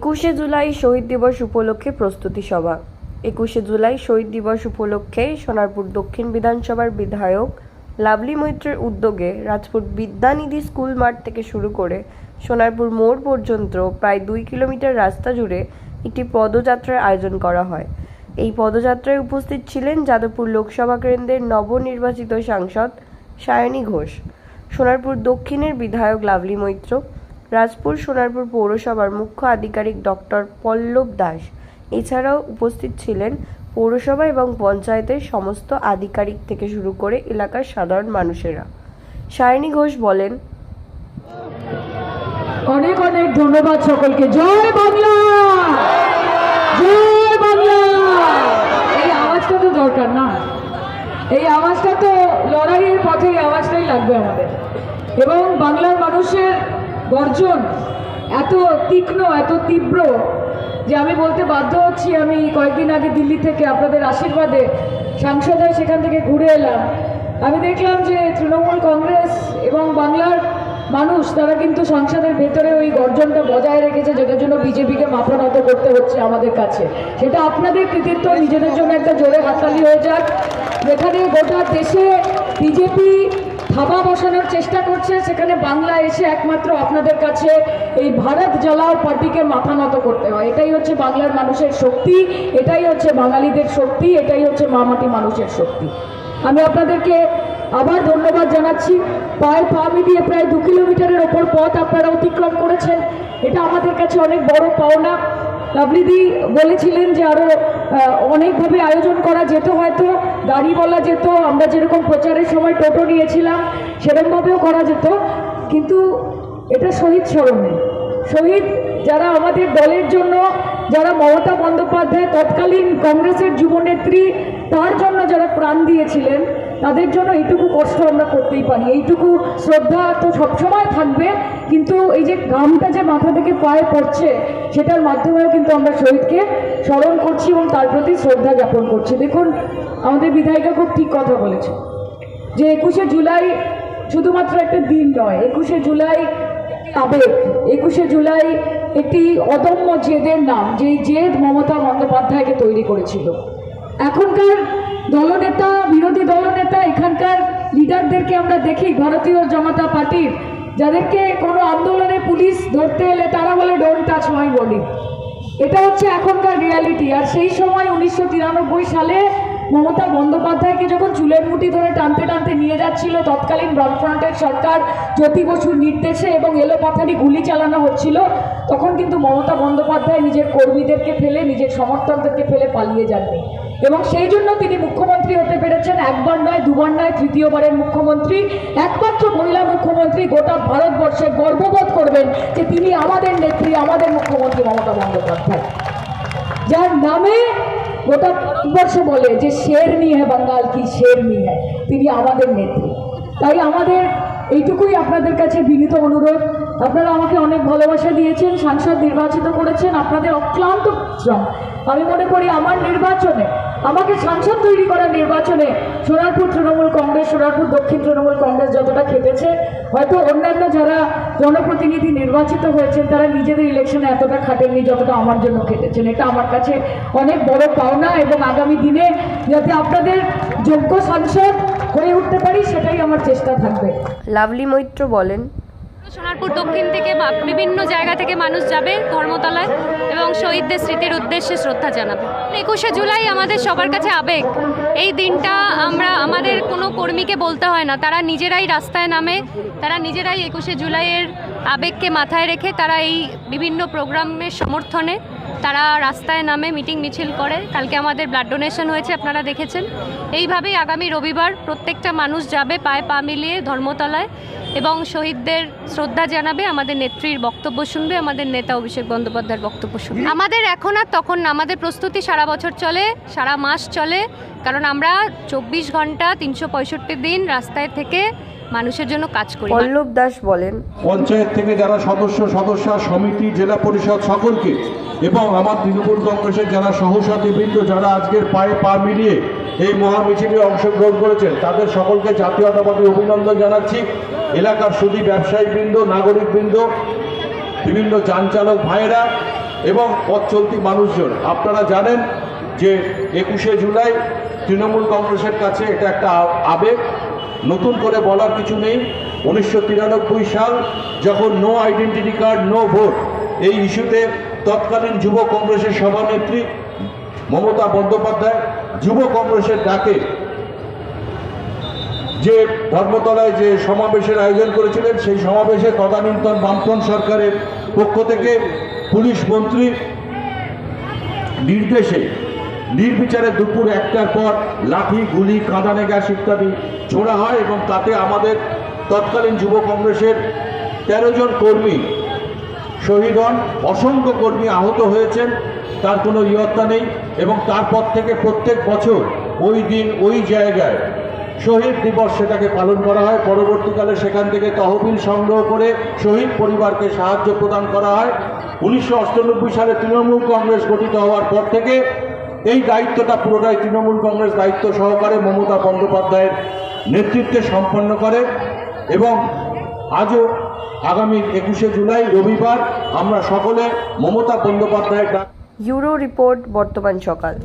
একুশে জুলাই শহীদ দিবস উপলক্ষে প্রস্তুতি সভা। 21শে জুলাই শহীদ দিবস উপলক্ষে সোনারপুর দক্ষিণ বিধানসভার বিধায়ক লাভলি মৈত্রের উদ্যোগে রাজপুর বিদ্যানিধি স্কুল মাঠ থেকে শুরু করে সোনারপুর মোড় পর্যন্ত প্রায় 2 কিলোমিটার রাস্তা জুড়ে একটি পদযাত্রার আয়োজন করা হয়। এই পদযাত্রায় উপস্থিত ছিলেন যাদবপুর লোকসভা কেন্দ্রের নবনির্বাচিত সাংসদ সায়নী ঘোষ, সোনারপুর দক্ষিণের বিধায়ক লাভলি মৈত্র, রাজপুর সোনারপুর পৌরসভার মুখ্য আধিকারিক ডক্টর পল্লব দাস। এছাড়াও উপস্থিত ছিলেন পৌরসভা এবং পঞ্চায়েতের সমস্ত আধিকারিক থেকে শুরু করে এলাকার সাধারণ মানুষেরা। সায়নী ঘোষ বলেন, অনেক অনেক ধন্যবাদ সকলকে। জয় বাংলা, জয় বাংলা। এই আওয়াজটা তো দরকার না, এই আওয়াজটা তো লড়াইয়ের পথে, এই আওয়াজটাই লাগবে আমাদের। এবং বাংলার মানুষের গর্জন এত তীক্ষ্ণ, এত তীব্র যে আমি বলতে বাধ্য হচ্ছি, আমি কয়েকদিন আগে দিল্লি থেকে আপনাদের আশীর্বাদে সাংসদ হয়ে সেখান থেকে ঘুরে এলাম। আমি দেখলাম যে তৃণমূল কংগ্রেস এবং বাংলার মানুষ তারা কিন্তু সংসদের ভেতরে ওই গর্জনটা বজায় রেখেছে, যেটার জন্য বিজেপিকে মাথা নত করতে হচ্ছে আমাদের কাছে। সেটা আপনাদের কৃতিত্ব, নিজেদের জন্য একটা জোরে হাততালি হয়ে যাক। যেখানে গোটা দেশে বিজেপি থাবা বসানোর চেষ্টা করছে, সেখানে বাংলা এসে একমাত্র আপনাদের কাছে এই ভারত জ্বালাও পার্টিকে মাথা নত করতে হয়। এটাই হচ্ছে বাংলার মানুষের শক্তি, এটাই হচ্ছে বাঙালিদের শক্তি, এটাই হচ্ছে মামাটি মানুষের শক্তি। আমি আপনাদেরকে আবার ধন্যবাদ জানাচ্ছি। পায়ে পা মিলিয়ে প্রায় 2 কিলোমিটারের ওপর পথ আপনারা অতিক্রম করেছেন, এটা আমাদের কাছে অনেক বড় পাওনা। লাভলিদি বলেছিলেন যে আরও অনেকভাবে আয়োজন করা যেত, হয়তো গাড়ি বলা যেত, আমরা যেরকম প্রচারের সময় টোটো নিয়েছিলাম সেরকমভাবেও করা যেত, কিন্তু এটা শহীদ স্মরণে। শহীদ যারা আমাদের দলের জন্য, যারা মমতা বন্দ্যোপাধ্যায় তৎকালীন কংগ্রেসের যুবনেত্রী, তার জন্য যারা প্রাণ দিয়েছিলেন, তাদের জন্য এইটুকু কষ্ট আমরা করতেই পারি। এইটুকু শ্রদ্ধা তো সবসময় থাকবে, কিন্তু এই যে ঘামটা যে মাথা থেকে পায়ে পড়ছে, সেটার মাধ্যমেও কিন্তু আমরা শহীদকে স্মরণ করছি এবং তার প্রতি শ্রদ্ধা জ্ঞাপন করছি। দেখুন, আমাদের বিধায়িকা খুব ঠিক কথা বলেছে যে 21শে জুলাই শুধুমাত্র একটা দিন নয়, 21শে জুলাই আবেগ, 21শে জুলাই একটি অদম্য জেদের নাম, যেই জেদ মমতা বন্দ্যোপাধ্যায়কে তৈরি করেছিল। এখনকার দলনেতা, বিরোধী দলনেতা, এখানকার লিডারদেরকে আমরা দেখি ভারতীয় জনতা পার্টির, যাদেরকে কোনো আন্দোলনে পুলিশ ধরতে এলে তারা বলে ডোন্ট টাচ মাই বডি। এটা হচ্ছে এখনকার রিয়ালিটি। আর সেই সময় 1993 সালে মমতা বন্দ্যোপাধ্যায়কে যখন চুলের মুঠি ধরে টানতে টানতে নিয়ে যাচ্ছিল তৎকালীন বামফ্রন্টের সরকার, জ্যোতি বসুর নির্দেশে, এবং এলোপাথারি গুলি চালানো হচ্ছিল, তখন কিন্তু মমতা বন্দ্যোপাধ্যায় নিজের কর্মীদেরকে ফেলে, নিজের সমর্থকদেরকে ফেলে পালিয়ে যাননি। এবং সেই জন্য তিনি মুখ্যমন্ত্রী হতে পেরেছেন, একবার নয়, দুবার নয়, তৃতীয়বারের মুখ্যমন্ত্রী, একমাত্র মহিলা মুখ্যমন্ত্রী। গোটা ভারতবর্ষে গর্ববোধ করবেন যে তিনি আমাদের নেত্রী, আমাদের মুখ্যমন্ত্রী মমতা বন্দ্যোপাধ্যায়, যার নামে গোটা ভারতবর্ষ বলে যে শেরনি হ্যায় বাঙ্গাল কি, শেরনি হ্যায়, তিনি আমাদের নেত্রী। তাই আমাদের এইটুকুই আপনাদের কাছে বিনীত অনুরোধ, আপনারা আমাকে অনেক ভালোবাসা দিয়েছেন, সাংসদ নির্বাচিত করেছেন, আপনাদের অক্লান্ত পরিশ্রম। আমি মনে করি আমার নির্বাচনে, আমাকে সাংসদ তৈরি করার নির্বাচনে সোনারপুর তৃণমূল কংগ্রেস, সোনারপুর দক্ষিণ তৃণমূল কংগ্রেস যতটা খেটেছে, হয়তো অন্যান্য যারা জনপ্রতিনিধি নির্বাচিত হয়েছেন তারা নিজেদের ইলেকশনে এতটা খাটেননি যতটা আমার জন্য খেটেছেন। এটা আমার কাছে অনেক বড় পাওনা, এবং আগামী দিনে যাতে আপনাদের যোগ্য সাংসদ হয়ে উঠতে পারি, সেটাই আমার চেষ্টা থাকবে। লাভলি মৈত্র বলেন, সোনারপুর দক্ষিণ থেকে বিভিন্ন জায়গা থেকে মানুষ যাবে ধর্মতলায় এবং শহীদদের স্মৃতির উদ্দেশ্যে শ্রদ্ধা জানাবে। 21শে জুলাই আমাদের সবার কাছে আবেগ। এই দিনটা আমরা আমাদের কোনো কর্মীকে বলতে হয় না, তারা নিজেরাই রাস্তায় নামে, তারা নিজেরাই 21শে জুলাইয়ের আবেগকে মাথায় রেখে তারা এই বিভিন্ন প্রোগ্রামের সমর্থনে তারা রাস্তায় নামে মিটিং মিছিল করে। কালকে আমাদের ব্লাড ডোনেশন হয়েছে, আপনারা দেখেছেন। এইভাবেই আগামী রবিবার প্রত্যেকটা মানুষ যাবে পায়ে পা মিলিয়ে ধর্মতলায় এবং শহীদদের শ্রদ্ধা জানাবে, আমাদের নেত্রীর বক্তব্য শুনবে, আমাদের নেতা অভিষেক বন্দ্যোপাধ্যায়ের বক্তব্য শুনবে। আমাদের এখন আর তখন না, আমাদের প্রস্তুতি সারা বছর চলে, সারা মাস চলে, কারণ আমরা 24 ঘন্টা 365 দিন রাস্তায় থেকে মানুষের জন্য কাজ করি। পল্লব দাস বলেন, পঞ্চায়েত থেকে যারা সদস্য, সমিতি, জেলা পরিষদ সকলকে, এবং আমার তৃণমূল কংগ্রেসের যারা সহসাথীবৃন্দ, যারা আজকের পায়ে পা মিলিয়ে এই মহামিছিলে অংশগ্রহণ করেছেন, তাদের সকলকে জাতীয়তাবাদী অভিনন্দন জানাচ্ছি। এলাকার সুধী ব্যবসায়ীবৃন্দ, নাগরিকবৃন্দ, বিভিন্ন যান চালক ভাইয়েরা, এবং পথ চলতি মানুষজন, আপনারা জানেন যে 21শে জুলাই তৃণমূল কংগ্রেসের কাছে এটা একটা আবেগ, নতুন করে বলার কিছু নেই। 1993 সাল যখন no identity card no vote এই ইস্যুতে তৎকালীন যুব কংগ্রেসের সভানেত্রী মমতা বন্দ্যোপাধ্যায় যুব কংগ্রেসের ডাকে যে ধর্মতলায় যে সমাবেশের আয়োজন করেছিলেন, সেই সমাবেশে তদানীন্তন বামফ্রন্ট সরকারের পক্ষ থেকে পুলিশ মন্ত্রীর নির্দেশে নির্বিচারে দুপুর 1টার পর লাঠি, গুলি, কাঁদানে গ্যাস ইত্যাদি ছোড়া হয় এবং তাতে আমাদের তৎকালীন যুব কংগ্রেসের 13 জন কর্মী শহীদ হন, অসংখ্য কর্মী আহত হয়েছেন, তার কোনো ইয়ত্তা নেই। এবং তারপর থেকে প্রত্যেক বছর ওই দিন ওই জায়গায় শহীদ দিবস সেটাকে পালন করা হয়। পরবর্তীকালে সেখান থেকে তহবিল সংগ্রহ করে শহীদ পরিবারকে সাহায্য প্রদান করা হয়। 1998 সালে তৃণমূল কংগ্রেস গঠিত হওয়ার পর থেকে এই দায়িত্বটা পুরোটাই তৃণমূল কংগ্রেস দায়িত্ব সহকারে মমতা বন্দ্যোপাধ্যায়ের নেতৃত্বে সম্পন্ন করে। এবং আজও আগামী 21শে জুলাই রবিবার আমরা সকলে মমতা বন্দ্যোপাধ্যায়ের ইউরো রিপোর্ট, বর্তমান সকাল।